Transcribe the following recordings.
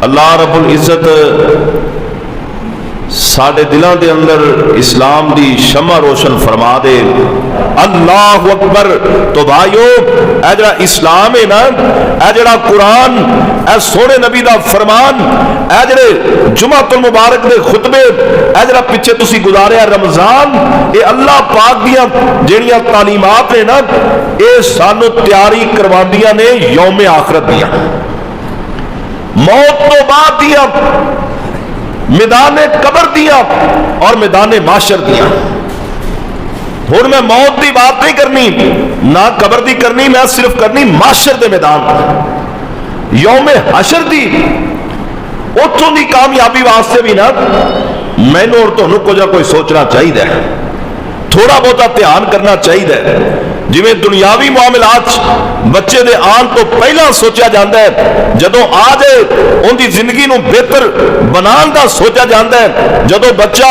اللہ رب العزت ساڈے دلاں دے اندر اسلام دی شمع روشن فرما دے۔ اللہ اکبر۔ تو بھائیو اے جڑا اسلام ہے نا، اے جڑا قرآن، اے سونے نبی دا فرمان، اے جڑے جمعۃ المبارک دے خطبے، اے جڑا پیچھے تسی گزاریا رمضان، اے اللہ پاک دیاں جڑیاں تعلیمات نے نا، اے سانو تیاری کرواندیاں نے یوم آخرت دیاں، موت تو بعد دیاں، میدان قبر دیا اور میدان معاشر دیا۔ ہن میں موت دی بات نہیں کرنی، نہ قبر دی کرنی، میں صرف کرنی معاشر دے میدان، یوم حشر دی۔ اتوں دی کامیابی واسطے بھی نا مینوں اور تانوں کچھ نہ کوئی سوچنا چاہیے، تھوڑا بہتا دھیان کرنا چاہیے۔ جویں دنیاوی معاملات بچے دے آن تو پہلا سوچا جاتا ہے، جدوں آ جائے ان دی زندگی نو بہتر بنان دا سوچا جاتا ہے، جدوں بچہ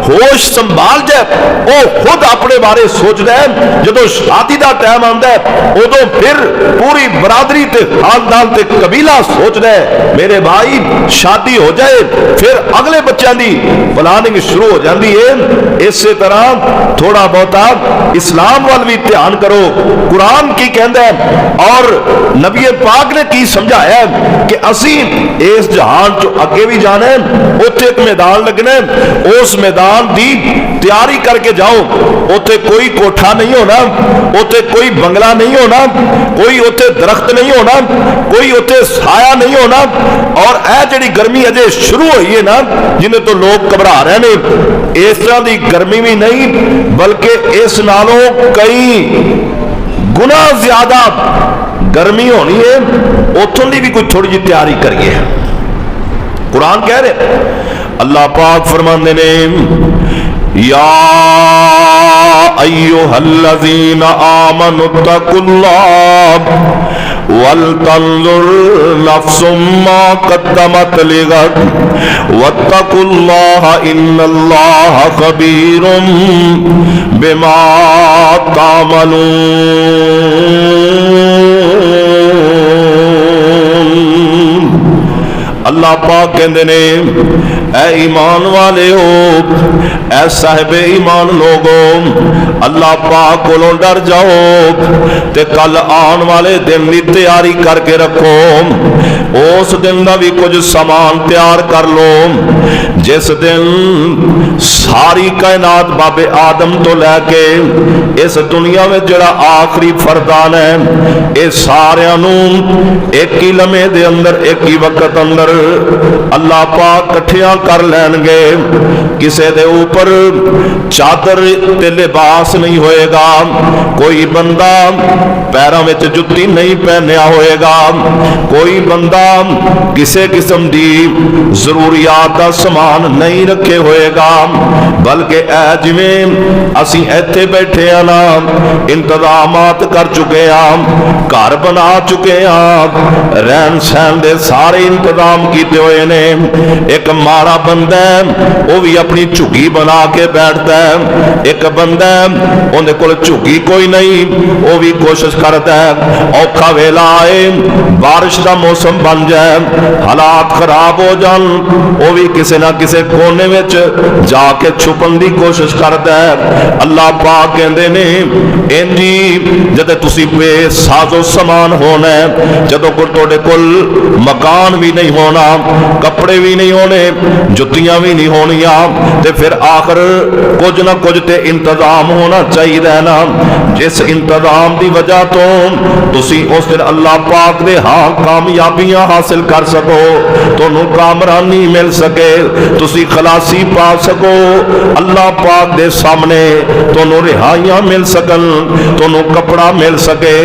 ہوش سنبھال جائے وہ خود اپنے بارے سوچتا ہے، جدوں شادی دا ٹائم آتا ہے ادوں پھر پوری برادری تے خاندان تے قبیلہ سوچتا ہے میرے بھائی شادی ہو جائے، پھر اگلے بچوں دی پلاننگ شروع ہو جاتی ہے۔ اسی طرح تھوڑا بہتا اسلام وال بھی دھیان کرو، قرآن کی کہندا ہے اور نبی پاک نے کی سمجھایا ہے کہ اسی اس جہان چ اگے بھی جانا ہے، اوتھے ایک میدان لگنا ہے، اس میدان دی تیاری کر کے جاؤ۔ اوتھے کوئی کوٹھا نہیں ہونا، اوتھے کوئی بنگلہ نہیں ہونا، کوئی اوتھے درخت نہیں ہونا، کوئی اوتھے سایہ نہیں ہونا، اور اے جڑی گرمی اجے شروع ہوئی ہے نا جنہیں تو لوگ گھبرا رہے ہیں، اس طرح دی گرمی بھی نہیں بلکہ اس نالوں کئی گنا زیادہ گرمی ہونی ہے، اتوں کی بھی کوئی تھوڑی جی تیاری کریے۔ قرآن کہہ رہے اللہ پاک فرماندے نے یا ایھا الذین آمنوا اتقوا اللہ وَلْتَنْظُرْ نَفْسٌ مَّا قَدَّمَتْ لِغَدٍ وَاتَّقُوا اللَّهَ إِنَّ اللَّهَ خَبِيرٌ بِمَا تَعْمَلُونَ۔ اللہ پاک کہندے نے اے ایمان والے ہو، اے صاحب ایمان لوگو، اللہ پاک کولوں ڈر جاؤ تے کل آن والے دن دی تیاری کر کے رکھو، اس دن دا بھی کچھ سامان تیار کر لو جس دن ساری کائنات باب آدم تو لے کے اس دنیا میں جڑا آخری فردان ہے اے ساریاں نو ایک ہی لمحے دے اندر ایک ہی وقت اندر اللہ پاک کٹھیاں کر لین گے، کسے دے اوپر چادر تے لباس نہیں ہوئے گا، کوئی بندہ پیراں وچ جُتی نہیں پہنیا ہوئے گا، کوئی بندہ کسے قسم دی ضروریات دا سامان نہیں رکھے ہوئے گا، بلکہ اے جویں اسی ایتھے بیٹھے ہیں نا انتظامات کر چکے ہیں، گھر بنا چکے ہیں، رہن سہن دے سارے انتظام کیتے ہوئے نے۔ ایک ماڑا بندہ ہے وہ بھی اپنی جھگی بنا کے بیٹھتا ہے، ایک بندہ ہے اندے کول جھگی کوئی نہیں وہ بھی کوشش کرتا ہے اوکھا ویلا آئے بارش دا موسم بن جائے حالات خراب ہو جان وہ بھی کسی نہ کسی کونے وچ جا کے چھپن دی کوشش کرتا ہے۔ اللہ پاک کہندے نے انجی جدے تسی بے ساز و سامان ہونا ہے، جدوں کوئی تہاڈے کول مکان بھی نہیں ہونا، کپڑے بھی نہیں ہونے، جتیاں بھی نہیں ہونیاں، تے پھر آخر کچھ نہ کچھ تے انتظام ہونا چاہیے نا، جس انتظام دی وجہ تو تسی اس دن اللہ پاک دے ہاں کامیابیاں حاصل کر سکو، تانوں کامرانی مل سکے، تسی خلاصی پا سکو، اللہ پاک دے سامنے تانوں رہائیاں مل سکن، تانوں کپڑا مل سکے،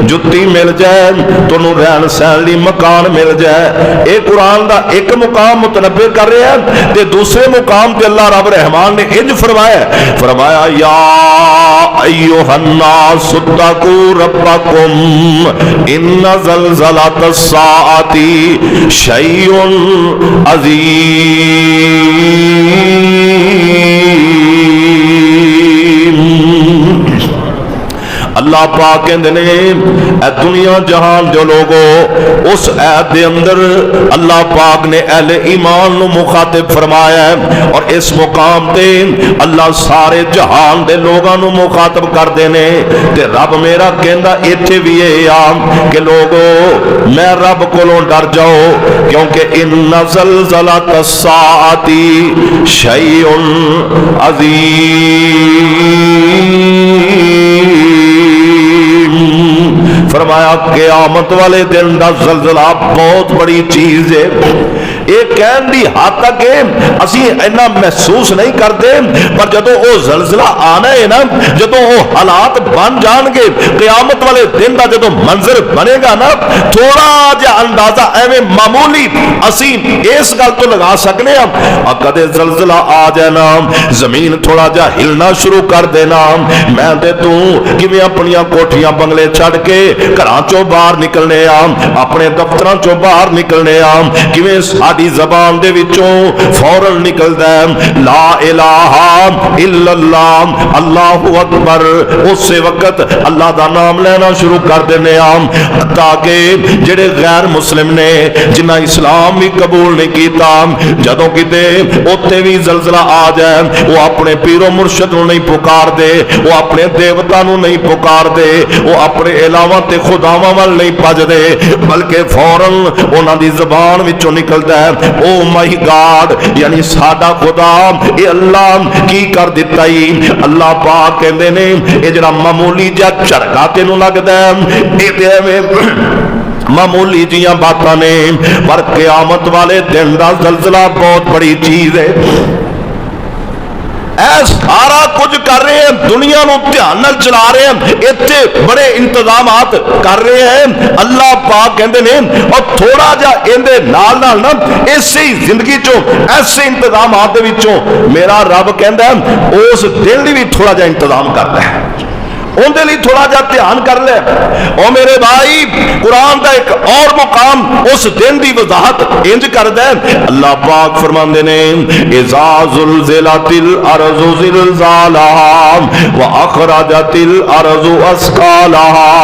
جتی مل جائے، تانوں رہن سہن دی مکان مل جائے۔ اے قرآن دا ایک مقام متنبع کر رہے ہیں تے دوسرے مقام تے اللہ رب رحمان نے انج فرمایا یا ایھا الناس اتقوا ربکم ان زلزلۃ الساعۃ شیء عظیم۔ اللہ پاک کہندے نے اے دنیا جہان جو لوگو اس آیت دے اندر اللہ پاک نے اہل ایمان نو مخاطب فرمایا ہے اور اس مقام تے اللہ سارے جہان دے لوگاں نو مخاطب کر دینے تے رب میرا کہندا ایتھے بھی اے آ کہ لوگو میں رب کولوں ڈر جاؤ کیونکہ ان زلزلۃ الساعۃ شیء عظیم۔ فرمایا قیامت والے دن دا زلزلہ بہت بڑی چیز ہے، ایک کہن دی حد تک اسی اینا محسوس نہیں کرتے، پر جدو وہ زلزلہ آنا ہے نا، جدو وہ حالات بن جان گے قیامت والے دن دا جدو منظر بنے گا نا، تھوڑا جا اندازہ ایویں معمولی اسی اس گل تو لگا سکنے ہم کدے زلزلہ آ جانا زمین تھوڑا جا ہلنا شروع کر دینا، میں تے تو کیویں اپنیاں کوٹھیاں بنگلے چھڑ کے گھراں چوں باہر نکلنے اپنے دفتراں چوں باہر نکلنے کیویں ساڈی زبان دے وچوں فوراً نکلدا ہے لا الہ الا اللہ اللہ اکبر، اس وقت اللہ دا نام لینا شروع کر دینے تاکہ جڑے غیر مسلم نے جنہ اسلام بھی قبول نہیں کیتا جدوں کتے اوتھے بھی زلزلہ آ جائے وہ اپنے پیر و مرشد نو نہیں پکار دے، وہ اپنے دیوتا نو نہیں پکار دے، وہ اپنے علاوہ تے خداواں ول نہیں بھج دے، بلکہ فوراً انہاں دی زبان وچوں نکلدا ہے او مائی گاڈ، یعنی ساڈا خدا اے اللہ کی کر دتا ہی۔ اللہ پاک کہندے نے اے جڑا معمولی جا جھڑکا تینوں لگدا ہے اے تے معمولی جیاں باتاں نے، پر قیامت والے دن دا زلزلہ بہت بڑی چیز ہے۔ اے سارا کچھ کر رہے ہیں، دنیا نو دھیان نال چلا رہے ہیں، اتنے بڑے انتظامات کر رہے ہیں، اللہ پاک کہندے نے اور تھوڑا جا اندے نال نال نا اسی زندگی چوں ایسے انتظامات دے وچوں میرا رب کہندا ہے اس دل دی بھی تھوڑا جا انتظام کردا ہے، ان دے لیے تھوڑا جا دھیان کر لے۔ او میرے بھائی قرآن دا ایک اور مقام اس دن دی وضاحت انج کردا ہے، اللہ پاک فرماندے نے اذا زلزلت الارض زلزالها واخرجت الارض اثقالها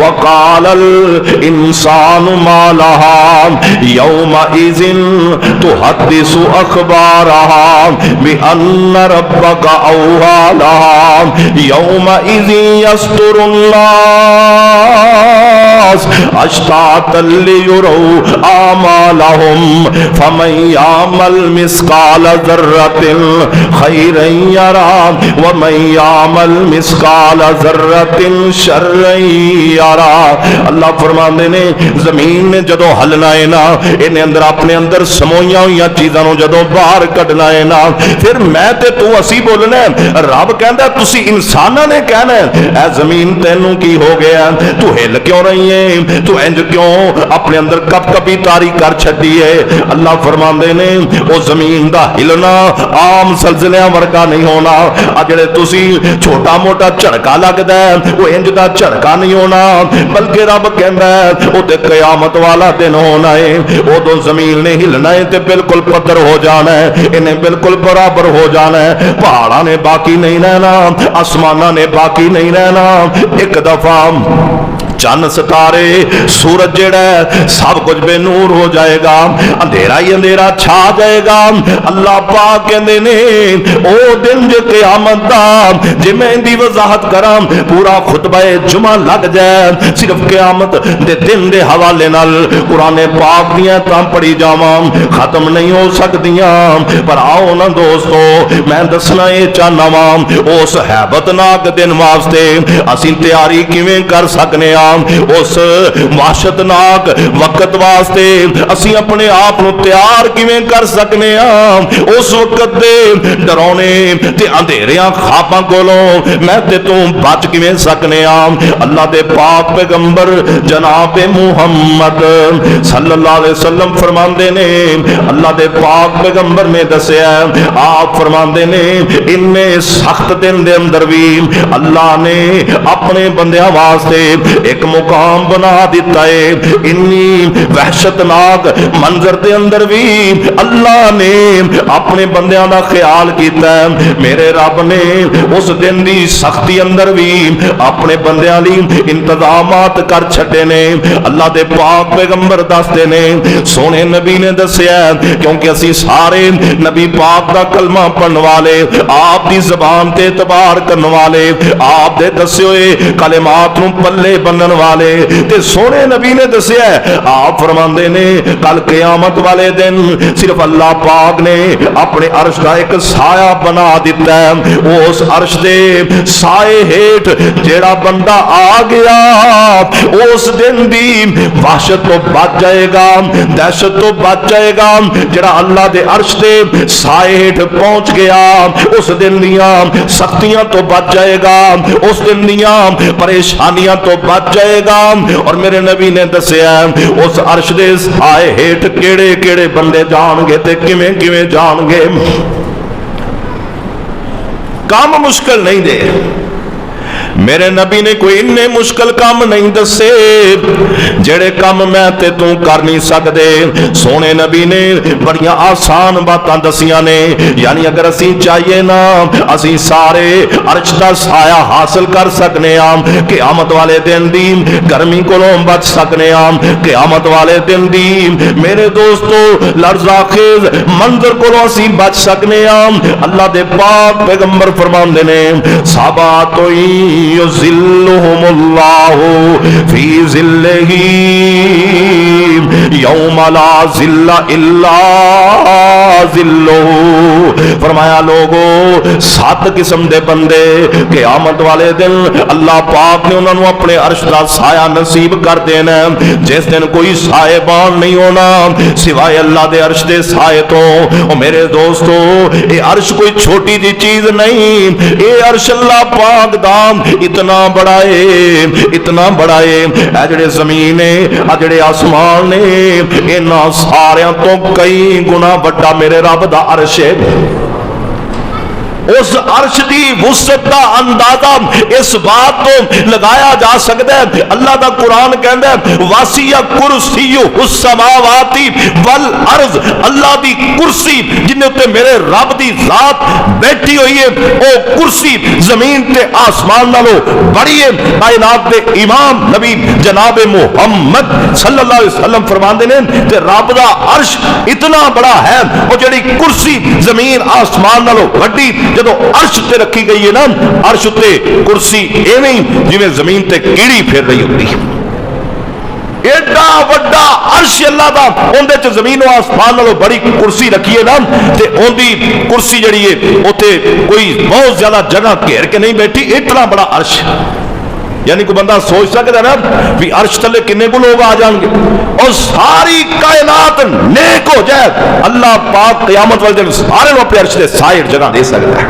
وقال الانسان ما لها يومئذ تحدث اخبارها بان ربك اوحى لها يومئذ يستر الناس اشتاتا ليروا اعمالهم فمن يعمل مثقال ذرة خيرا يرى ومن يعمل مثقال ذرة شرا يرى۔ اللہ فرماندے نے زمین نے جدو ہلنا ہے نا، انہیں اندر اپنے اندر سموئیاں ہوئی چیزاں نو جدو باہر کڈنا ہے نا، پھر میں تے تو اسی بولنا ہے، رب کہندا تسی انساناں نے کہنا ہے اے زمین تینوں کی ہو گیا، تو ہل کیوں رہی ہے، تو انج کیوں اپنے اندر کپ کپی تاری کر چھڈی ہے۔ اللہ فرماندے نے او زمین دا ہلنا عام زلزلیاں ورگا نہیں ہونا، جڑے تسی چھوٹا موٹا جھڑکا لگدا ہے وہ انج دا جھڑکا نہیں ہونا، بلکہ رب کہندا ہے او تے قیامت والا دن ہونا ہے، اودوں زمین نے ہلنا ہے تے بالکل پتھر ہو جانا ہے، انہیں بالکل برابر ہو جانا ہے، پہاڑاں نے باقی نہیں رہنا، آسماناں نے باقی نہیں رہنا، ایک دفعہ چند ستارے سورج جڑا ہے سب کچھ بے نور ہو جائے گا، اندھیرا ہی اندھیرا چھا جائے گا۔ اللہ پاک کہندے نے او دن جو قیامت دا جے میں ان دی وضاحت کراں پورا خطبہ جمعہ لگ جائے، صرف قیامت دے دن دے حوالے نال قرآن پاک دیاں تاں پڑھی جاواں ختم نہیں ہو سکدیاں، پر آؤ نا دوستو میں دسنا یہ چاہنا وا اس ہیبت ناک دن واسطے اسی تیاری کیویں کر سکنے اس وحشت ناک وقت واسطے اسی اپنے آپ نو تیار کیویں کر سکنے اس وقت دے ڈرونے تے اندھیریاں خواباں کولوں میں تے تو بچ کیویں سکنے اللہ دے پاک پیغمبر جناب محمد صلی اللہ علیہ وسلم فرماندے نے، اللہ دے پاک پیغمبر نے دسیا آپ فرماندے نے انہیں سخت دن دے اندر بھی اللہ نے اپنے بندیاں واسطے ایک ایک مقام بنا دیتا ہے. انی وحشتناک منظر دے اندر بھی اللہ نے اپنے بندیاں دا خیال کیتا ہے. میرے رب نے اس دن دی سختی اندر بھی اپنے بندیاں لی انتظامات کر چھٹے نے. اللہ دے پاک پیغمبر دستے نے, سونے نبی نے دسیا, کیونکہ اسی سارے نبی پاک دا کلمہ پڑھن والے, آپ دی زبان تے اعتبار کرن والے, آپ دے دسے ہوئے کلمات نو پلے بنن والے, تے سونے نبی نے دسیا آپ فرماندے نے کل قیامت والے دن صرف اللہ پاک نے اپنے عرش دا ایک سایہ بنا دیتا ہے. اس عرش دے سائے ہیٹھ جیڑا بندہ آ گیا اس دن دی وحشت تو بچ جائے گا, دہشت تو بچ جائے گا. جڑا اللہ دے عرش دے سائے ہیٹھ پہنچ گیا اس دن دیاں سختیاں تو بچ جائے گا, اس دن دیاں پریشانیاں تو بچ جائے گا. اور میرے نبی نے دسیا اس عرش دے سائے ہیٹھ کیڑے کیڑے بندے جان گے تے کیویں کیویں جان گے. کام مشکل نہیں دے, میرے نبی نے کوئی اننے مشکل کام نہیں دسے جڑے کام میں تے تو کر نہیں سکدے. سونے نبی نے بڑیاں آسان باتاں دسیاں نے, یعنی اگر اسی چاہیے نا اسی سارے عرش دا سایہ حاصل کر سکنے ہاں, قیامت والے دن دی گرمی کولوں بچ سکنے ہاں, قیامت والے دن دی میرے دوستو لرزاخیز منظر کولوں اسی بچ سکنے ہاں. اللہ دے پاک پیغمبر فرماندے نے صحابہ یظلہم اللہ فی ظلہ یوم لا ظل الا ظلہ. فرمایا لوگو 7 قسم دے بندے قیامت والے دن اللہ پاک نے انہوں نے اپنے عرش دا سایہ نصیب کر دینا. جس دن کوئی سائے بان نہیں ہونا سوائے اللہ دے عرش دے سائے تو. او میرے دوستو اے عرش کوئی چھوٹی دی چیز نہیں, اے عرش اللہ پاک دا اتنا بڑا ہے, اتنا بڑا ہے. اے جڑے زمین ہے, اے جڑے آسمان نے, انہاں ساریاں تو کئی گنا بڑا میرے رب دا عرش ہے. اس عرش دی وسعت دا اندازہ اس بات تو لگایا جا سکتا ہے. اللہ دا قرآن کہندا ہے واسیہ کرسیہ السماوات والارض, اللہ دی کرسی جن تے میرے رب دی ذات بیٹھی ہوئی ہے او کرسی زمین تے آسمان نالوں بڑی ہے. کائنات دے امام نبی جناب محمد صلی اللہ علیہ وسلم فرماندے نے تے رب دا عرش اتنا بڑا ہے, او جڑی کرسی زمین آسمان نالوں بڑی جدو عرش تے رکھی گئی ہے نا, عرش تے کرسی ایویں جویں زمین تے کیڑی پھر رہی ہوتی. ایڈا وڈا عرش اللہ دا, اندے چ زمین و آسمان نالوں بڑی کرسی رکھی ہے نا, تے اندی کرسی جڑی ہے اوتے کوئی بہت زیادہ جگہ گھیر کے نہیں بیٹھی, اتنا بڑا عرش. یعنی کوئی بندہ سوچ سکتا ہے نا بھی عرش تلے کنے کو لوگ آ جان گے اور ساری کائنات نیک ہو جائے. اللہ پاک قیامت والے دن سارے لوگ اپنے عرش دے سائے جگہ دے سکتا ہے,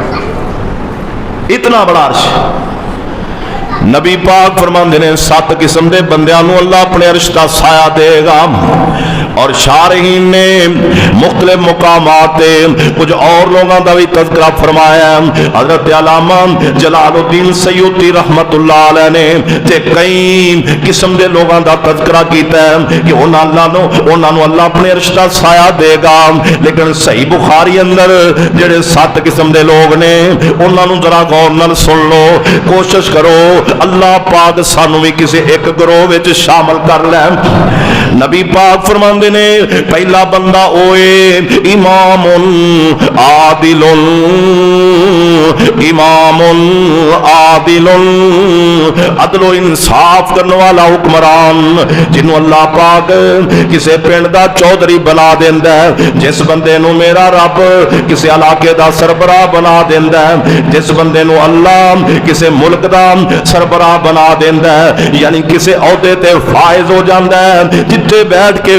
اتنا بڑا عرش. نبی پاک فرماندے نے 7 قسم دے بندیاں نو اللہ اپنے عرش دا سایہ دے گا. اور شارحین نے مختلف مقامات کچھ اور لوگوں کا بھی تذکرہ فرمایا. حضرت علامہ جلال الدین سیوطی رحمت اللہ علیہ نے تے کئی قسم دے لوگوں کا تذکرہ کیتا ہے کہ انہاں نو اللہ اپنے عرش دا سایہ دے گا. لیکن صحیح بخاری اندر جڑے 7 قسم دے لوگ نے انہاں نو ذرا غور نال سن لو, کوشش کرو اللہ پاک سانو بھی کسی ایک گروہ وچ شامل کر لے. نبی پاک فرماندے نے پہلا بندہ اوے امام عادل, امام عادل, عدل و انصاف کرنے والا حکمران جنہوں اللہ پاک کسی پنڈ دا چودھری بنا دیندا ہے, جس بندے نو میرا رب کسی علاقے دا سربراہ بنا دیندا ہے, جس بندے نو اللہ کسی ملک دا سربراہ بنا دیندا ہے, یعنی کسی عہدے تے فائز ہو جاندا ہے, جتھے بیٹھ کے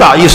2.5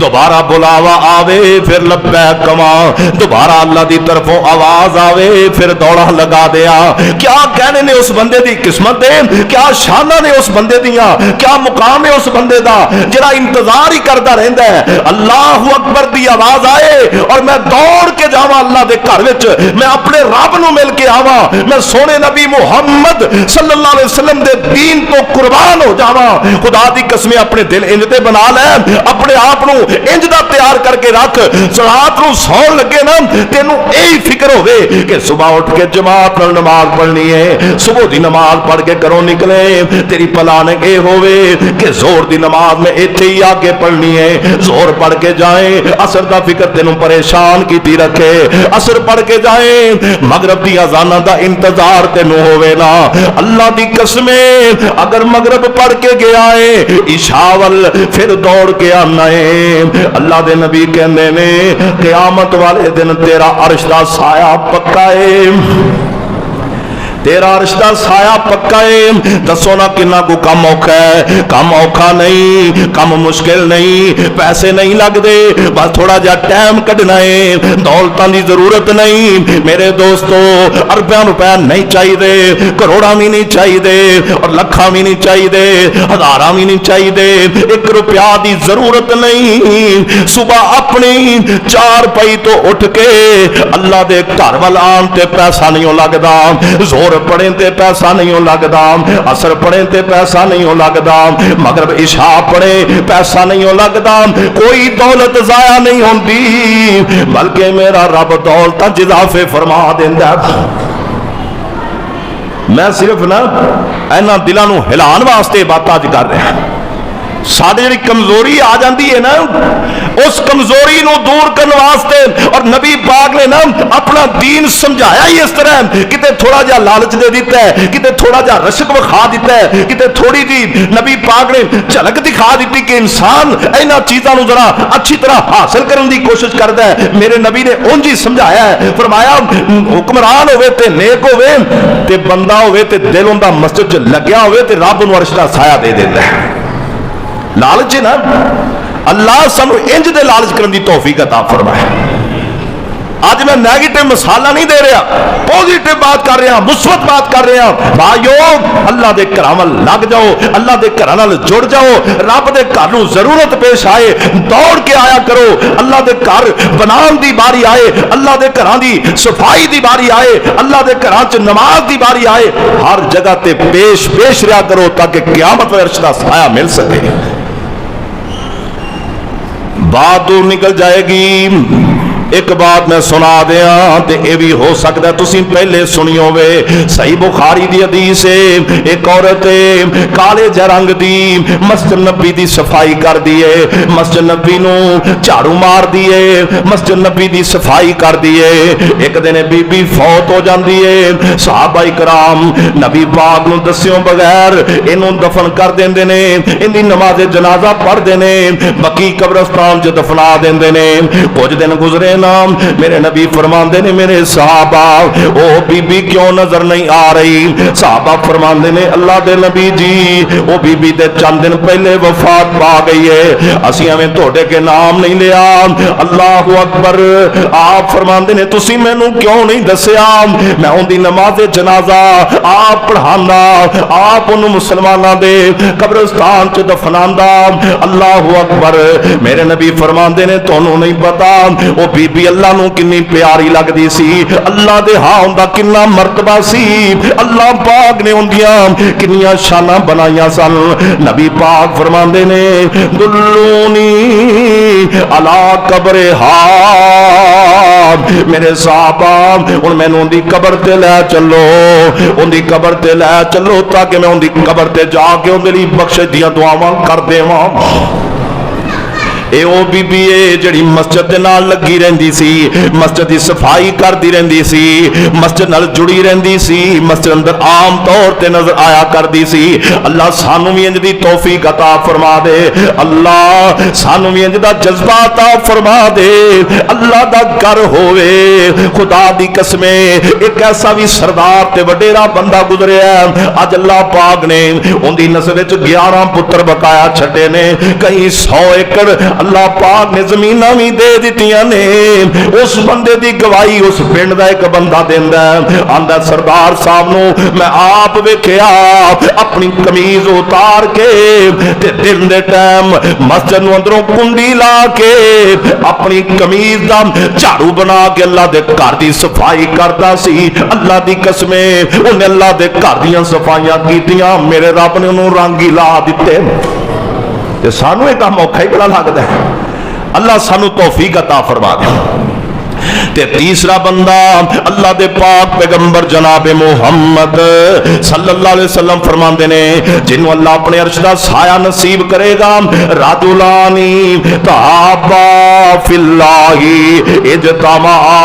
دوبارہ بلاوا آوے پھر لبیک کواں، دوبارہ اللہ دی طرفوں آواز آوے پھر دوڑا لگا دیا۔ کیا کہنے نے اس بندے دی قسمت دے، کیا شانہ نے اس بندے دیاں، کیا مقام ہے اس بندے دا جڑا انتظار ہی کرتا رہندا ہے اللہ اکبر دی آواز آئے اور میں دوڑ کے جاواں اللہ دے گھر وچ، میں اپنے رب نو مل کے آواں، میں سونے نبی محمد صلی اللہ علیہ وسلم دے دین تو قربان ہو جاواں۔ خدا دی قسم اپنے دل انج تے بنا لے، اپنے آپ نو انج دا تیار کر کے رکھ، رات نو سون لگے نا تینوں یہی فکر ہوے کہ صبح اٹھ کے جماعت نال نماز پڑھنی ہے، صبح دی نماز پڑھ کے گھروں نکلے، تیری پلاننگ اے ہوے کہ زور دی نماز میں ایتھے ہی آگے پڑھنی ہے، زور پڑھ کے جائیں، عصر دا فکر تینوں پریشان کیتی رکھے، عصر پڑھ کے جائیں، مغرب دی اذاناں دا انتظار تینوں ہوے نا۔ اللہ دی قسم اگر مغرب پڑھ کے گیا ہے عشاء ول پھر دوڑ کے آنا ہے، اللہ دے نبی کہندے نے قیامت والے دن تیرا عرش دا سایہ پکا ہے، تیرا عرش دا سایہ پکا ہے۔ دسو نا کنا کو کم اوکھا ہے؟ کم اوکھا نہیں، کم مشکل نہیں، پیسے نہیں لگ دے، بس تھوڑا جا ٹائم کڈنا ہے، دولتاں دی ضرورت نہیں میرے دوستو، اربیاں روپے نہیں چاہیے دے، کروڑاں بھی نہیں چاہیے دے، اور لکھاں بھی نہیں چاہیے دے، ہزاراں بھی نہیں چاہیے دے، ایک روپیہ دی ضرورت نہیں۔ صبح اپنی چار پئی تو اٹھ کے اللہ دے گھر ول آن تے پیسہ نہیں لگدا، زور پڑھیں تے پیسہ نہیں لگدا، عصر پڑھیں تے پیسہ نہیں لگدا، مغرب عشاء پڑھیں پیسہ نہیں لگدا، کوئی دولت ضائع نہیں ہوندی، بلکہ میرا رب دولت اضافے فرما دیندا ہے۔ میں صرف نا اینا دلاں نو ہلان واسطے باتاں کر رہا ہوں۔ ساڈی جڑی کمزوری آ جاندی ہے نا، اس کمزوری نو دور کرنے واسطے، اور نبی پاک نے نا اپنا دین سمجھایا ہی اس طرح، کتے تھوڑا جا لالچ دے دیتا ہے، کتے تھوڑا جا رشک وکھا دیتا ہے، کتے تھوڑی جی نبی پاک نے جھلک دکھا دیتی کہ انسان اینا چیزاں نو ذرا اچھی طرح حاصل کرنے دی کوشش کرتا ہے۔ میرے نبی نے انج ہی سمجھایا ہے، فرمایا حکمران ہوئے تے نیک ہوئے تے بندہ ہوئے تے دل اوندا مسجد چ لگیا ہوئے تے رب نو عرش دا سایہ دے دیتا ہے۔ لالچ نا، اللہ سانو انج دے لالچ کرن دی توفیق عطا فرمائے۔ آج میں نیگیٹو مسالہ نہیں دے رہا، پوزیٹو بات کر رہا، مثبت بات کر رہا۔ بھائیو اللہ دے گھراں ول لگ جاؤ، اللہ دے گھراں نال جڑ جاؤ، رب دے گھر نوں ضرورت پیش آئے دوڑ کے آیا کرو، اللہ دے گھر بنان دی باری آئے، اللہ دے گھراں دی صفائی دی باری آئے، اللہ دے گھراں چ نماز دی باری آئے، ہر جگہ تے پیش رہا کرو تاکہ قیامت میں عرش دا سایہ مل سکے۔ بات دور نکل جائے گی۔ ایک بات میں سنا دیا تے اے بھی ہو سکتا ہے تسی پہلے سنی ہوئے، صحیح بخاری دی حدیث ہے، ایک عورت کالے جے رنگ دی مسجد نبی دی صفائی کر دیے، مسجد نبی نو جھاڑو مار دیے، مسجد نبی دی صفائی کر دیے۔ ایک دن بی بی فوت ہو جاندی ہے، صحابہ کرام نبی پاک نو دسیوں بغیر اینوں دفن کر دیندے نے، ان دی نماز جنازہ پڑھ دینے، بقی قبرستان جو دفنا دیندے نے۔ کچھ دن گزرے نام میرے نبی فرماندے نے میرے صحابہ او بی بی کیوں نظر نہیں آ رہی؟ صحابہ فرماندے نے اللہ دے نبی جی او بی بی دے چند دن پہلے وفات پا گئی ہے، اسی ہمیں توڑے کے نام نہیں لیا۔ اللہ اکبر۔ آپ فرماندے نے تسی میں نو کیوں نہیں دسیا؟ میں ان دی نماز جنازہ آپ پڑھانا، آپ ان مسلمانہ دے قبرستان چ دفناندا۔ اللہ اکبر۔ میرے نبی فرماندے نے تونوں نہیں پتا او بی بی اللہ نو کنی پیاری لگ دی سی، اللہ دے ہاں ہوندا کنا مرتبہ سی، اللہ پاک نے ہوندیاں کنیاں شاناں بنائیاں سن۔ نبی پاک فرماندے نے دلونی علی قبرہا، میرے صحابہ ہن مینوں اون دی قبر تے لے چلو، اون دی قبر تے لے چلو تاکہ میں اون دی قبر تے جا کے اون دے لئی بخشش دیاں دعاواں کر دیواں۔ اے او بی بی اے جڑی مسجد دے نال لگی رہندی سی، مسجد دی صفائی کردی رہندی سی، مسجد نال جڑی رہندی سی، مسجد اندر عام طور تے نظر آیا کردی سی۔ اللہ سانو بھی انج دی توفیق عطا فرما دے، اللہ سانو بھی انج دا جذبہ عطا فرما دے، اللہ دا گھر ہوئے۔ خدا دی قسم ایک ایسا بھی سردار تے وڈیرا بندہ گزریا ہے، اج اللہ پاک نے ان دی نسل وچ 11 پتر بقایا چھڈے نے، کئی 100 ایکڑ اللہ پاک نے زمیناں بھی دے دتیاں نے. اس بندے دی گواہی اس پنڈ دا ایک بندہ دیندا ہے, آندا سردار صاحب نو میں آپ ویکھیا اپنی قمیض اتار کے تے دن دے ٹائم مسجد نو اندروں کنڈی لا کے اپنی قمیض دا جھاڑو بنا کے اللہ دے گھر دی صفائی کردا سی. اللہ دی قسم انہیں اللہ دے گھر دیاں صفائیاں کیتیاں, میرے رب نے انہوں رنگ ہی لا دیتے. تے سانو ایک موقع ہی بڑا لگتا ہے. اللہ سانو توفیق عطا فرما دے. تے تیسرا بندہ اللہ دے پاک پیغمبر جناب محمد صلی اللہ علیہ وسلم فرماندے نے جنہوں اللہ اپنے عرش دا سایہ نصیب کرے گا, رجلانی تحابا فی اللہ اجتمعا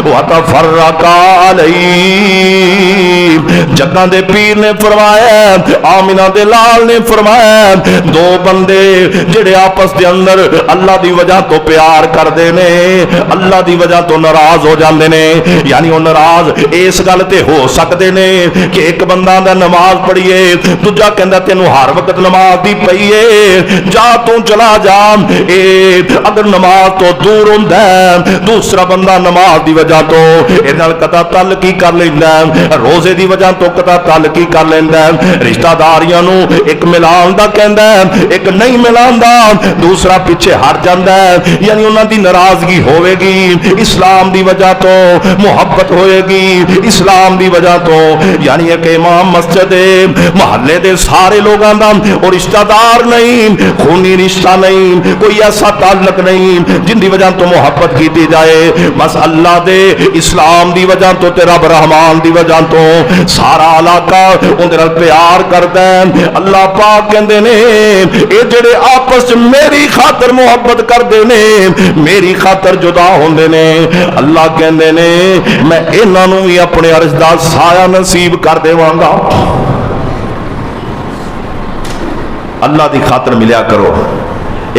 وتفرقا علیہ. جگہ دے پیر نے فرمایا, آمینہ دے لال نے فرمایا, دو بندے جڑے آپس دے اندر اللہ دی وجہ تو پیار کر دے نے, اللہ دی وجہ تو ناراض ہو جاندے نے. یعنی وہ ناراض اس گل تے ہو سکتے نے کہ ایک بندہ دا نماز پڑھیے, دوجا کہندا تینوں ہر وقت نماز دی پئی ہے, جا تو چلا جا. اگر نماز تو دور ہوندا ہے, دوسرا بندہ نماز دی وجہ تو اے نال قطع تعلقی کر لیندا ہے, روزے دی وجہ تو قطع تعلقی کر لیندا ہے, رشتہ داریاں نو ایک ملان دا کہندا ہے, ایک نہیں ملان دا, دوسرا پیچھے ہٹ جاندا ہے. یعنی انہاں دی ناراضگی ہوئے گی, اسلام دی وجہ تو محبت ہوئے گی, اسلام دی وجہ تو. یعنی ایک امام مسجد محلے دے سارے لوگاں دا اور رشتہ دار نہیں, خونی رشتہ نہیں, کوئی ایسا تعلق نہیں جن دی وجہ تو محبت کیتی جائے, بس اللہ دے اسلام دی وجہ تو تے رب رحمان دی وجہ تو سارا علاقہ اندر پیار کردا ہے. اللہ پاک کہندے نے اے جڑے آپس میری خاطر محبت کردے نے, میری خاطر جدا ہوندے نے, اللہ کہندے نے میں انہاں نوں وی اپنے عرش دا سایہ نصیب کر دیواں گا. اللہ دی خاطر ملیا کرو,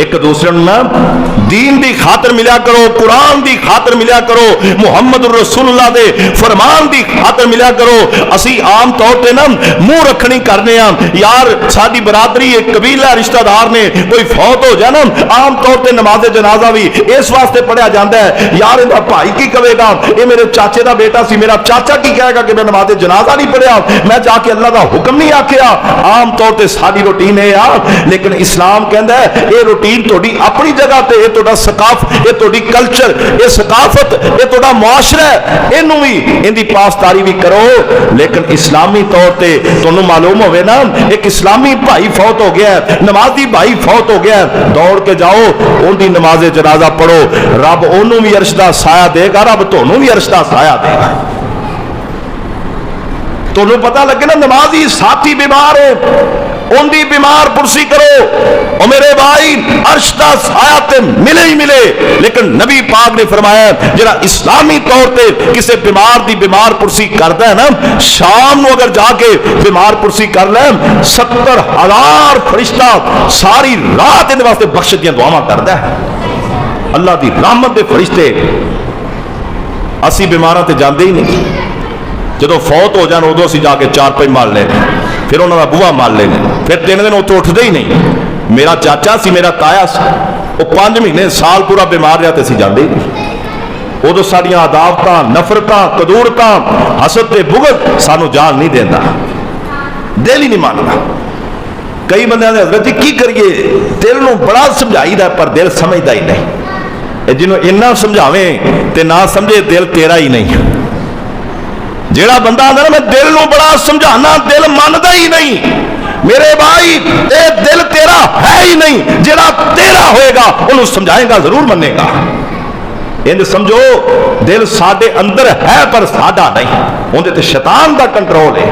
ایک دوسرے نا دین دی خاطر ملیا کرو, قرآن دی خاطر ملیا کرو, محمد رسول اللہ دے فرمان دی خاطر ملیا کرو. اسی عام طور تے نا منہ رکھنی کرنے ہاں, یار ساری برادری ایک قبیلہ رشتہ دار نے کوئی فوت ہو جائے نا, عام طور تے نماز جنازہ بھی اس واسطے پڑھیا جاتا ہے, یار ان بھائی کی کہے گا, یہ میرے چاچے دا بیٹا سی, میرا چاچا کی کہے گا کہ میں نماز جنازہ نہیں پڑھیا, میں جا کے اللہ دا حکم نہیں آکھیا. عام طور تے ساری روٹین ہے یار, لیکن اسلام کہندا ہے یہ روٹین تہاڈی اپنی جگہ تے, یہ تہاڈا ثقافت, یہ تہاڈی کلچر, یہ ثقافت, یہ تہاڈا معاشرہ ہے, اینوں وی ان دی پاسداری بھی کرو. لیکن اسلامی طور تے تانوں معلوم ہوے نا ایک اسلامی بھائی فوت ہو گیا ہے, نمازی بھائی فوت ہو گیا ہے, دوڑ کے جاؤ ان دی نماز جنازہ پڑھو, رب اونوں بھی عرش دا سایہ دے گا, رب تانوں بھی عرش دا سایہ دے گا. تانوں پتہ لگے نا نمازی ساتھی بیمار ہے, ان دی بیمار پرسی کرو, او میرے بھائی عرش دا سایہ تے ملے ہی ملے. لیکن نبی پاک نے فرمایا جڑا اسلامی طور تے کسے بیمار دی بیمار پرسی کردا ہے نا, شام نو اگر جا کے بیمار پرسی کر لے, 70,000 فرشتہ ساری رات ان واسطے بخش دیاں دعاواں کردا ہے. اللہ دی رحمت دے فرشتے. اسی بیماراں تے جاندے ہی نہیں, جدو فوت ہو جان ادو اسی جا کے چار پائی مار لے, پھر انہوں نے بوہا مار لے, پھر 3 دن اتوں اٹھتے ہی نہیں. میرا چاچا سی, میرا تایا سی, وہ 5 مہینے سال پورا بیمار رہا تو اسی جاندے ہی نہیں. ادو ساڈیاں عداوتاں, نفرتاں, قدورتاں, حسد تے بغض سانو جان نہیں دیندا, دل ہی نہیں مانتا. کئی بندے نے حضرت جی کی کریے, دل نو بڑا سمجھائی دا پر دل سمجھدا ہی نہیں. جنوں اتنا سمجھاویں تے نہ سمجھے دل تیرا ہی نہیں. جیڑا بندہ آندا نا میں دل نو بڑا سمجھانا, دل ماندا ہی نہیں. میرے بھائی اے دل تیرا ہے ہی نہیں, جیڑا تیرا ہوئے گا انہوں سمجھائے گا, ضرور منے گا. ان سمجھو دل ساڈے اندر ہے پر ساڈا نہیں, اندے تے شیطان دا کنٹرول ہے,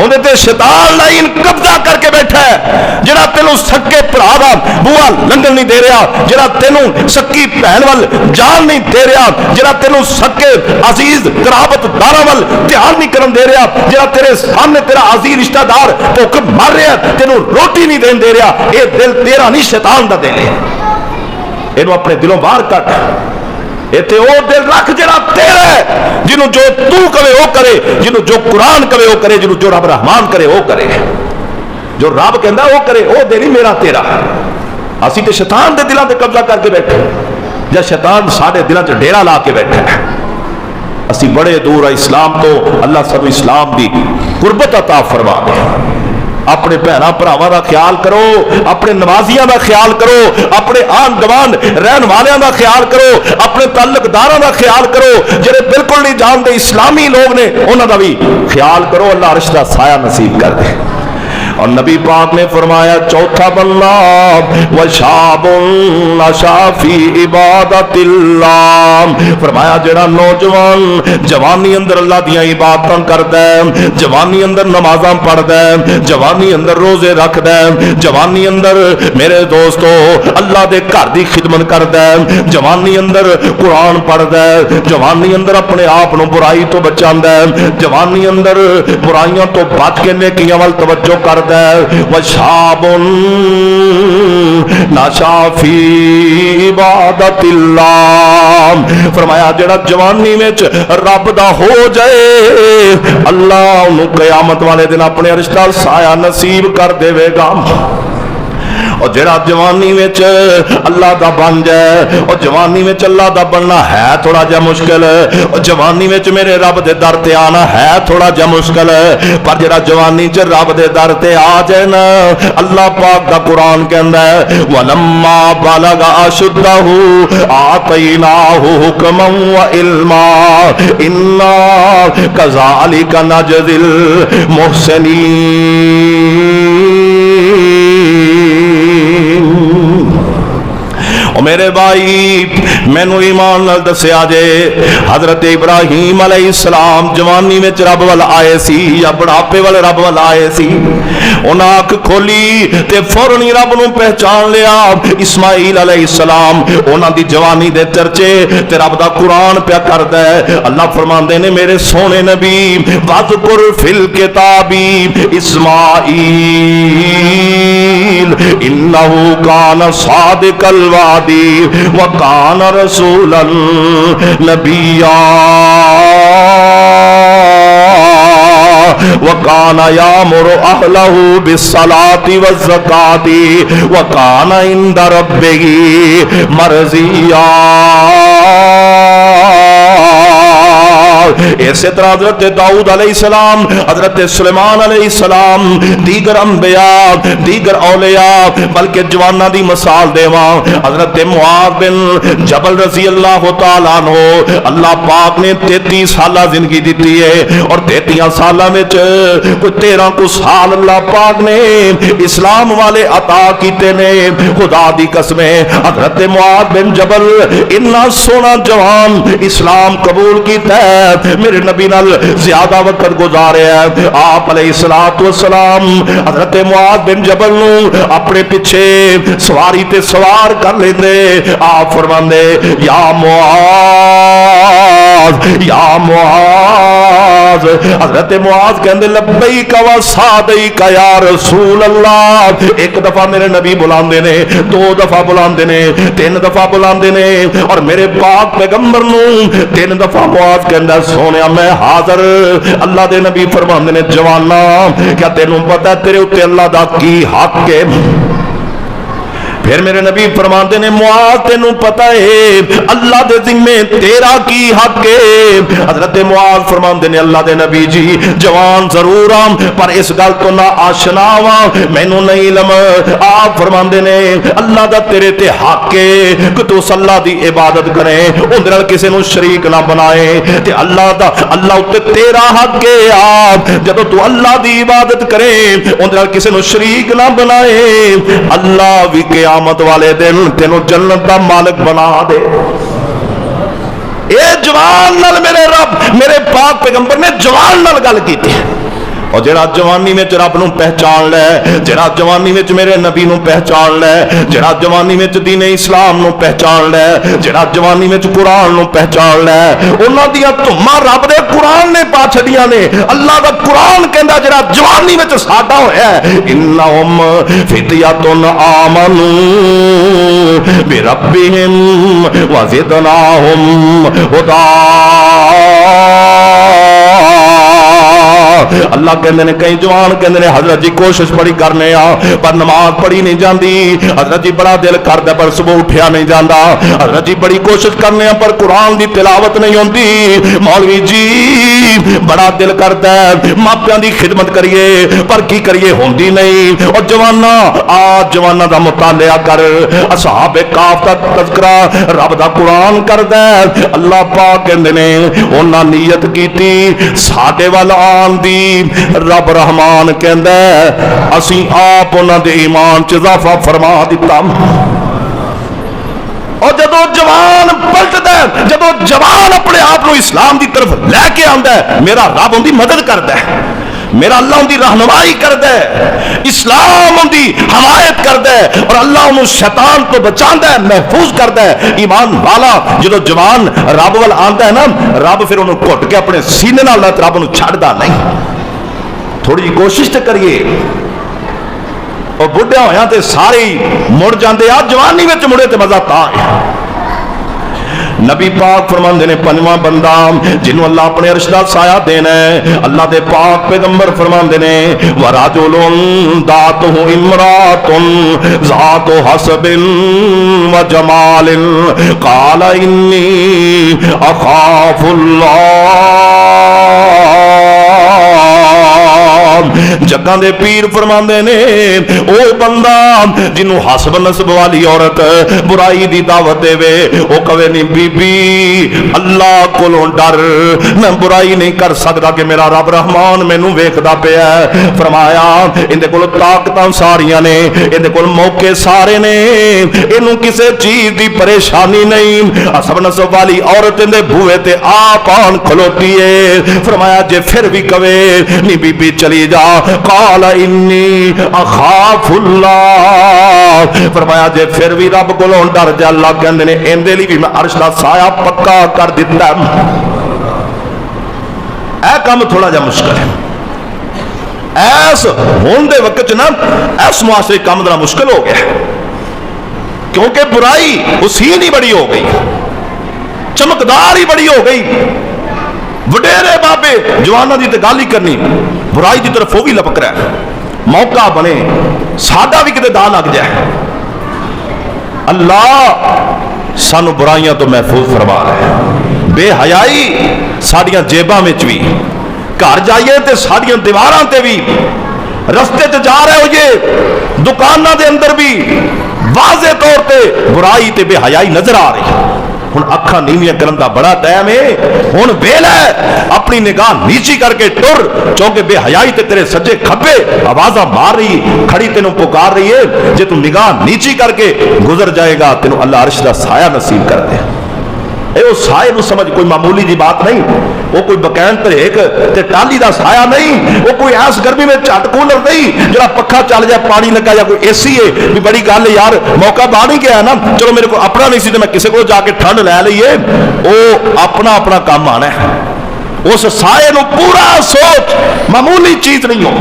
اندے تے شیطان لائن قبضہ کر کے بیٹھا ہے. جڑا تینوں سکے بھرا دا بوا لنگن نہیں دے رہا, جڑا تینوں سکی بہن وال جان نہیں دے رہا, جڑا تینوں سکے عزیز قرابت داراں وال دھیان نہیں کرن دے رہا, جڑا تیرے سامنے تیرا عزیز رشتہ دار بھوک مر رہا تینوں روٹی نہیں دین دے رہا, اے دل تیرا نہیں شیطان دا دل ہے. اینوں اپنے دلوں باہر کٹ. ایتھے او دل رکھ جڑا تیرا ہے, جنوں جو تو کہے او کرے, جنوں جو قرآن کہے او کرے, جنوں جو رب رحمان کرے او کرے, جو رب کہندا او کرے. او دل ہی میرا تیرا. اسی تے شیطان دے دلاں تے قبضہ کر کے بیٹھے یا شیطان سارے دلاں چ ڈیرا لا کے بیٹھے ہیں. اسی بڑے دور ہیں اسلام تو. اللہ سب اسلام دی قربت عطا فرما دے. اپنے بھناں بھراواں دا خیال کرو, اپنے نمازیاں دا خیال کرو, اپنے آن گوان رہن والیاں دا خیال کرو, اپنے تعلق داراں دا خیال کرو جڑے بالکل نہیں جانتے اسلامی لوگ نے انہاں دا بھی خیال کرو. اللہ عرش دا سایہ نصیب کر دے. اور نبی پاک نے فرمایا چوتھا بندہ وشاب نشا فی عبادت اللہ, فرمایا جڑا نوجوان جوانی اندر اللہ دیاں عبادتاں کردا ہے, جوانی اندر نمازاں پڑھدا ہے, جوانی اندر روزے رکھدا ہے, جوانی اندر میرے دوستو اللہ دے گھر دی خدمت کردا ہے, جوانی اندر قرآن پڑھدا ہے, جوانی اندر اپنے آپ نو برائی تو بچاندا ہے, جوانی اندر برائیاں تو بچ کے نیکیاں ول توجہ کردا ہے. وشاب نشا فی عبادت اللہ, فرمایا جڑا جوانی وچ رب دا ہو جائے اللہ انہوں قیامت والے دن اپنے عرش دا سایہ نصیب کر دے گا. اور جڑا جوانی وچ اللہ دا بن جائے, اور جوانی وچ اللہ دا بننا ہے تھوڑا جا مشکل, اور جوانی وچ میرے رب دے در تے آنا ہے تھوڑا جا مشکل, پر جڑا جوانی چ رب دے در تے آ جائے نا, اللہ پاک دا قرآن کہندا ہے ولما بلغ اشدہ آتیناہ حکما وعلما انا کذالک نجزی المحسنین. اور میرے بھائی مینوں ایمان نال دسیا جے حضرت ابراہیم علیہ السلام جوانی وچ رب ول آئے سی یا بڑھاپے ول رب ول آئے سی, انہاں اکھ کھولی تے فوراً ہی رب نو پہچان لیا. اسماعیل علیہ السلام انہاں دی جوانی دے چرچے تے رب دا قرآن پیا کردا ہے. اللہ فرماندے نے میرے سونے نبی وذکر فی الکتاب اسماعیل انہ کان صادق الوعد وکان رسولا نبیا وکان یامر اہلہ بالصلاۃ والزکاۃ وکان عند ربہ مرضیا. اسی طرح حضرت داؤد علیہ السلام, حضرت سلیمان علیہ السلام, دیگر انبیاء, دیگر اولیاء, بلکہ جوانہ دی مثال دیواں حضرت معاذ بن جبل رضی اللہ تعالیٰ عنہ. اللہ پاک نے 33 سالہ زندگی دیتی ہے, اور 33 سالہ میں کوئی 13 کو سال اللہ پاک نے اسلام والے عطا کیتے نے. خدا دی قسمیں حضرت معاذ بن جبل اتنا سونا جوان اسلام قبول کیتا ہے, میرے نبی نال زیادہ وقت گزارے ہیں. آپ علیہ الصلوۃ والسلام حضرت معاذ بن جبل نو اپنے پیچھے سواری تے سوار کر لیندے. آپ فرماندے یا معاذ یا معاذ, حضرت معاذ کہندے لبیک و سعدیک یا رسول اللہ. ایک دفعہ میرے نبی بلاندے نے, 2 دفعہ بلاندے نے, 3 دفعہ بلاندے نے, اور میرے پاک پیغمبر نو 3 دفعہ معاذ کہندا سونیا میں حاضر. اللہ دے نبی فرماندے نے جوانا کیا تینوں پتہ ہے تیرے اوتے اللہ دا کی حق ہے؟ پھر میرے نبی فرماندے نے معاذ تینوں پتہ ہے اللہ دے ذمے تیرا کی حق ہے؟ حضرت معاذ فرماندے نے اللہ دے نبی جی جوان ضرور ہم پر اس گل تو نہ آشنا ہاں, مینوں نہیں علم. آپ فرماندے نے اللہ دا تیرے تے حق ہے کہ تو اللہ دی عبادت کرے, اندر نال کسے نو شریک نہ بنائے, تے اللہ اتے تیرا حق ہے. آپ جدوں تو اللہ دی عبادت کرے اندر نال کسے نو شریک نہ بنائے, اللہ بھی قیامت والے دن تینوں جنت دا مالک بنا دے. اے جوان نال میرے رب میرے پاک پیغمبر نے جوان نال گل کیتی ہے. اور جڑا جوانی میں رب نو پہچان لے, جڑا جوانی میں میرے نبی نو پہچان لے, جڑا جوانی میں دین اسلام نو پہچان لے, جڑا جوانی میں قرآن نو پہچان لے, انہاں دیاں تہماں رب دے قرآن نے پا چھڈیاں نے. اللہ دا قرآن کہندا جڑا جوانی میں ساڈا ہویا ہے انہم فتیۃ آمنوا بربہم وزدناہم ہدی. اللہ کہندے نے کئی جوان کہندے نے حضرت جی کوشش بڑی کرنے پر نماز پڑھی نہیں جاندی، حضرت جی بڑا دل کردا پر صبح اٹھیا نہیں جاندا، حضرت جی بڑی کوشش کرنے پر قرآن دی تلاوت نہیں ہوندی، مولوی جی بڑا دل کردا ہے ماپیاں دی خدمت کریے پر کی کریے ہوندی نہیں۔ اور جوانا آج جوانا دا مطالعہ کر، اصحاب کاف دا تذکرہ رب دا قرآن کردا ہے۔ اللہ پاک کہندے نے انہاں نیت کیتی ساڈے ول آن دی، رب رحمان کہندا ہے اسی آپ انہاں دے ایمان چ اضافہ فرما دیتا۔ اور جدو جوان پلٹدا ہے، جدو جوان اپنے آپ اسلام دی طرف لے کے آندا ہے، میرا رب ان دی مدد کردا ہے، میرا اللہ ان دی رہنمائی کردا ہے، اسلام ان دی حمایت کردا ہے، اور اللہ انہوں شیطان تو بچاندا ہے، محفوظ کردا ہے۔ ایمان والا جدو جوان رب ول آندا ہے نا، رب پھر انہوں گھٹ کے اپنے سینے نال لا رب انہوں چھڑدا نہیں۔ تھوڑی جی کوشش تے کریے، اور بڈھا ہویا تے سارے مڑ جاندے آ، جوانی وچ مڑے تے مزہ تا ہے۔ نبی پاک فرماندے نے پنجواں بندہ جنوں اللہ اپنے عرش دا سایہ دینا ہے، اللہ دے پاک پیغمبر فرماندے نے وَرَجُلٌ دَعَتْهُ امْرَأَةٌ ذَاتُ حَسَبٍ وَجَمَالٍ قَالَ إِنِّي أَخَافُ اللَّهَ۔ جگاں دے پیر فرماندے نے او بندہ جنوں حسب نسب والی عورت برائی دی دعوت دے وے، او کہے نہیں بی بی اللہ کولوں ڈر، میں برائی نہیں کر سکدا کہ میرا رب رحمان مینوں ویکھدا پیا ہے۔ فرمایا اندے کول طاقتاں ساریاں نے، اندے کول موقع سارے نے، اینوں کسے چیز دی پریشانی نہیں۔ حسب نسب والی عورت اندے بوئے تے آپ آن کھلوتی ہے۔ فرمایا جے پھر بھی کہے نہیں بی بی چلی جا، قال انی اخاف اللہ، فرمایا جے پھر بھی رب کولوں ڈر جا، اللہ کہندے نے ایندے لئی بھی میں عرش دا سایہ پکا کر دیتا۔ اے کام تھوڑا جا مشکل ہے، ایس ہون دے وقت نا ایس معاشرے کام ذرا مشکل ہو گیا، کیونکہ برائی اسی نہیں بڑی ہو گئی، چمکدار ہی بڑی ہو گئی۔ وڈیرے بابے جوانوں دی تے گل ہی کرنی، برائی دی طرف وہ بھی لپک رہا ہے، موقع بنے ساڈا بھی کتے دا لگ جائے۔ اللہ سانو برائیاں تو محفوظ فرما رہا ہے، بے حیائی ساڈیاں جیباں وچ بھی، گھر جائیے تے ساڈیاں دیواراں تے بھی، رستے تے جا رہے ہوئے دکاناں دے اندر بھی واضح طور تے برائی تے بے حیائی نظر آ رہی۔ ہن اکھاں نیویاں کرن دا بڑا ٹائم ہے، ہن ویلا ہے اپنی نگاہ نیچی کر کے ٹر، چونکہ بے حیائی تے تیرے سجے کھبے آوازاں مار رہی کھڑی تینوں پکار رہی ہے، جے تو نگاہ نیچی کر کے گزر جائے گا تینوں اللہ عرش دا سایہ نصیب کر دے۔ اے وہ سائے نو سمجھ کوئی معمولی دی بات نہیں، وہ کوئی بکین تریک تے ٹالی دا سایہ نہیں، وہ کوئی ایس گرمی میں چٹ کولر نہیں جڑا پکھا چل جائے پانی لگا یا کوئی اے سی ہے بھی بڑی گل ہے یار موقع باہر نہیں گیا نا، چلو میرے کو اپنا نہیں سی تے میں کسے کو جا کے ٹھنڈ لے لئیے، وہ اپنا اپنا کام آنا ہے۔ اس سائے نو پورا سوچ، معمولی چیز نہیں ہو،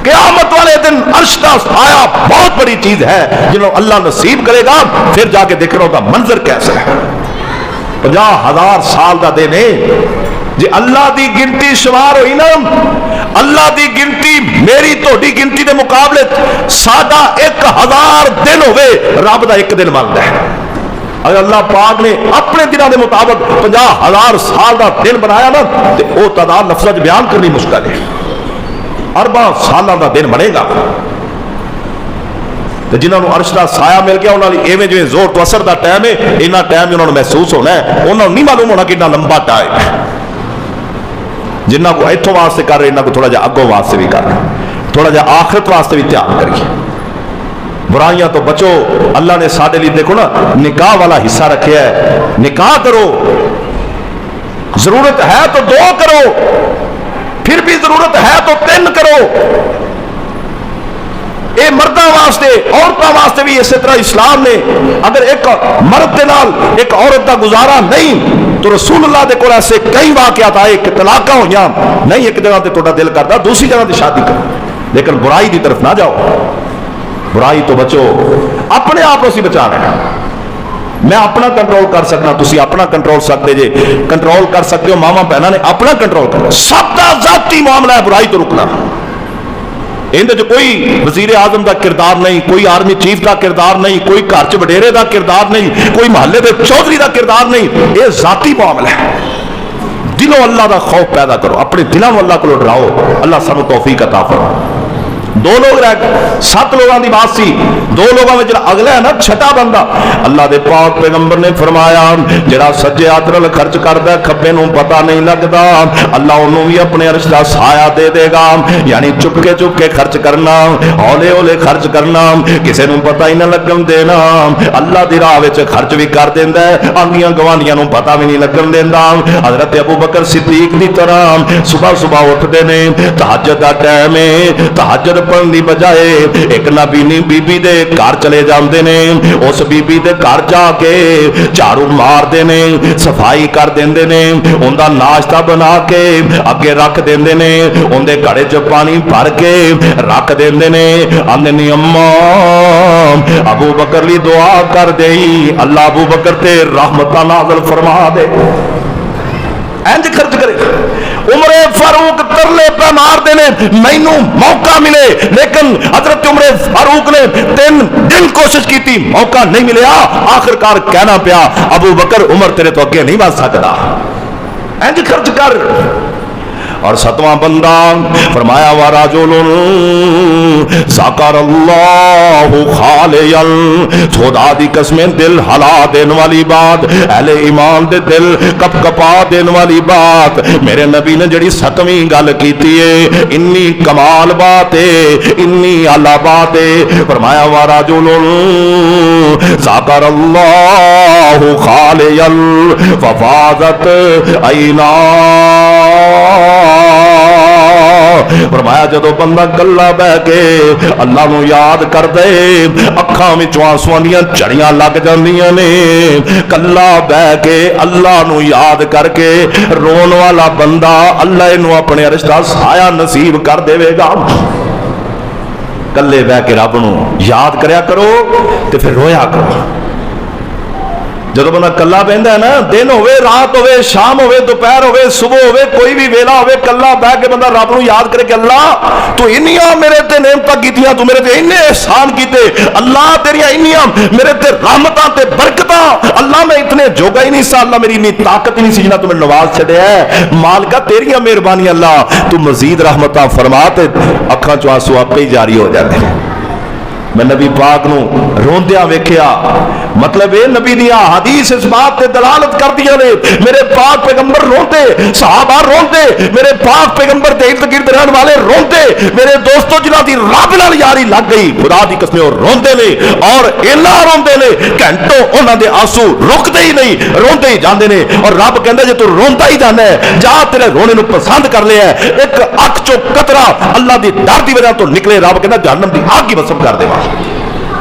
قیامت والے دن عرش کا سایہ بہت بڑی چیز ہے، جنہوں اللہ نصیب کرے گا پھر جا کے دیکھ رہا ہوگا منظر کیسا ہے۔ 50,000 سال دا دن ہے، جی اللہ دی گنتی شمار ہوئی نا، اللہ دی گنتی میری توڑی گنتی دے مقابلے سادہ 1000 دن ہوئے، رب دا ایک دن بنتا ہے۔ اگر اللہ پاک نے اپنے دنوں دے مطابق 50,000 سال دا دن بنایا نا، تو وہ تعداد لفظ بیان کرنی مشکل ہے، 4 سالہ دا دن بنے گا۔ تو جنہوں نے عرش دا سایہ مل گیا انہوں نے ایویں جو زور تو اثر دا ٹائم ہے، اینا ٹائم انہوں نے محسوس ہونا ہے، انہوں نے نہیں معلوم ہونا کہ اتنا لمبا ٹائم ہے۔ جنہوں کو ایتھوں واسطے کر رہے، انہوں کو تھوڑا جا اگوں واسطے بھی کر رہے، تھوڑا جا آخرت واسطے بھی دھیان کریے۔ برائیاں تو بچو، اللہ نے ساڈے لیے دیکھو نا نکاح والا حصہ رکھیا ہے، نکاح کرو، ضرورت ہے تو 2 کرو، پھر بھی ضرورت ہے تو 3 کرو۔ اے مرداں واسطے عورتاں واسطے بھی اسی طرح اسلام نے اگر ایک مرد دے نال ایک عورت دا گزارا نہیں تو رسول اللہ دے کول ایسے کئی واقعات آئے کہ طلاقاں ہویاں، نہیں ایک جگہ تے تہاڈا دل کردا دوسری جگہ تے شادی کرو، لیکن برائی دی طرف نہ جاؤ، برائی تو بچو، اپنے آپ کو سی بچانا ہے۔ میں اپنا کنٹرول کر سکنا، تسی اپنا کنٹرول سکتے جے، کنٹرول کر سکتے ہو، ماما بہناں نے اپنا کنٹرول کرنا، سب دا ذات ذاتی معاملہ ہے برائی تو رکنا. اندر کوئی وزیر اعظم کا کردار نہیں, کوئی آرمی چیف کا کردار نہیں, کوئی گھر چ وڈیرے کا کردار نہیں, کوئی محلے کے چودھری کا کردار نہیں. یہ ذاتی معاملہ ہے. دلوں اللہ کا خوف پیدا کرو, اپنے دلوں کو اللہ کو ڈراؤ. اللہ سانو توفیق عطا فرمائے. دو لوگ رہ گئے, 7 لوگوں کی بات سی. 2 لوگوں میں جڑا اگلا ہے نا چھٹا بندہ, اللہ دے پاک پیغمبر نے فرمایا جڑا سجے ہاتھ نال خرچ کردا ہے کھبے نوں پتہ نہیں لگدا, اللہ انہوں بھی اپنے عرش دا سایہ دے دے گا. یعنی چپ کے خرچ کرنا, ہولے ہولے خرچ کرنا, کسے نوں پتہ ہی نہ لگن دینا. اللہ دی راہ وچ خرچ بھی کر دیندا ہے, آندیاں گوانڈیاں نوں پتہ بھی نہیں لگن دیندا. حضرت ابو بکر صدیق دی طرح صبح اٹھدے نے, تہجد دا ٹائم ہے, تہجد پڑھن دی بجائے ایک نبی بی بی دے گھر چلے جاندے نے. اس بی بی دے گھر جا کے جھاڑو مار دے نے, صفائی کر دیندے نے, ان دا ناشتہ بنا کے اگے رکھ دیندے نے, ان دے گھڑے چ پانی بھر کے رکھ دیندے نے. آندے نے اماں ابو بکر لی دعا کر دئی, اللہ ابو بکر تے رحمتاں نازل فرما دے. اینج خرچ کرے. عمر فاروق ترلے پہ مار دینے مینوں موقع ملے, لیکن حضرت عمر فاروق نے 3 دن کوشش کی تھی, موقع نہیں ملیا. آخرکار کہنا پیا ابو بکر عمر تیرے تو اگے نہیں بڑھ سکتا. اینج خرچ کر. اور 7واں بندہ فرمایا وَرَجُلٌ ذَكَرَ اللَّهُ خَالِيًا, خدا دی قسمیں دل ہلا دین والی بات, اہل ایمان دے دل کپ کپا دین والی بات. میرے نبی نے جڑی 7ویں گل کیتی ہے انی کمال بات ہے, انی اعلی بات ہے. فرمایا وَرَجُلٌ ذَكَرَ اللَّهُ خَالِيًا فَفَاضَتْ عَيْنَاهُ. فرمایا جدو بندہ کلا بہ کے اللہ نو یاد کر دے, اکھاں وچوں آنسواں دیاں جھڑیاں لگ جاندیاں نے. کلا بہ کے اللہ نو یاد کر کے رون والا بندہ اللہ انو اپنے عرش دا سایہ نصیب کر دے گا. کلے بہ کے رب نو یاد کریا کرو تے پھر رویا کرو. جدو بندہ کلا بہندا ہے نا, دن ہوئے رات ہوئے شام ہوئے دوپہر ہوئے صبح ہوئے کوئی بھی ویلا ہوئے, کلا بہ کے بندہ رب نو یاد کرے کہ اللہ تو انیاں میرے تے نعمتاں کیتیاں, تو میرے تے انے احسان کیتے, اللہ تیریاں انیاں میرے تے رحمتاں تے برکتاں, اللہ میں اتنے جوگا ہی نہیں سا, اللہ میری اتنی طاقت ہی نہیں سی جنہ تو میں نواز چھڑیا ہے. مالکا تیریاں مہربانی اللہ, تو مزید رحمتاں فرما تے اکھاں چوں آنسو آپ ہی جاری ہو جاتے ہیں. میں نبی پاک نو روندیاں ویکھیا, مطلب اے نبی دیاں حدیث اس بات تے دلالت کر دیا نے. میرے پاک پیغمبر روندے, صحابہ روندے, میرے پاک پیغمبر دے ارد گرد رہن والے روندے, میرے دوستوں جنہاں دی رب نال یاری لگ گئی خدا دی قسم وہ روندے نے, اور اینا روندے نے گھنٹوں انہاں دے آنسو رکدے ہی نہیں, روندے ہی جاندے نے. اور رب کہندا جے تو روندا ہی جانا ہے, جا تیرے رونے نو پسند کر لیا ہے. ایک اکھ چوں قطرہ اللہ دی ڈر دی وجہ تو نکلے, رب کہندا جہنم دی آگ ہی وسم کر دے.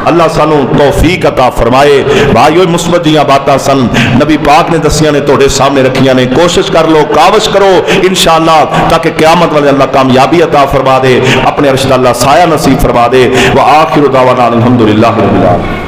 اللہ سانو توفیق عطا فرمائے. بھائیو مثبت جیاں باتاں سن نبی پاک نے دسیاں نے تھوڑے سامنے رکھیاں نے, کوشش کر لو, کاوش کرو انشاءاللہ تاکہ قیامت والے اللہ کامیابی عطا فرما دے, اپنے عرش اللہ سایہ نصیب فرما دے. وآخر دعوانا الحمدللہ رب العالمین.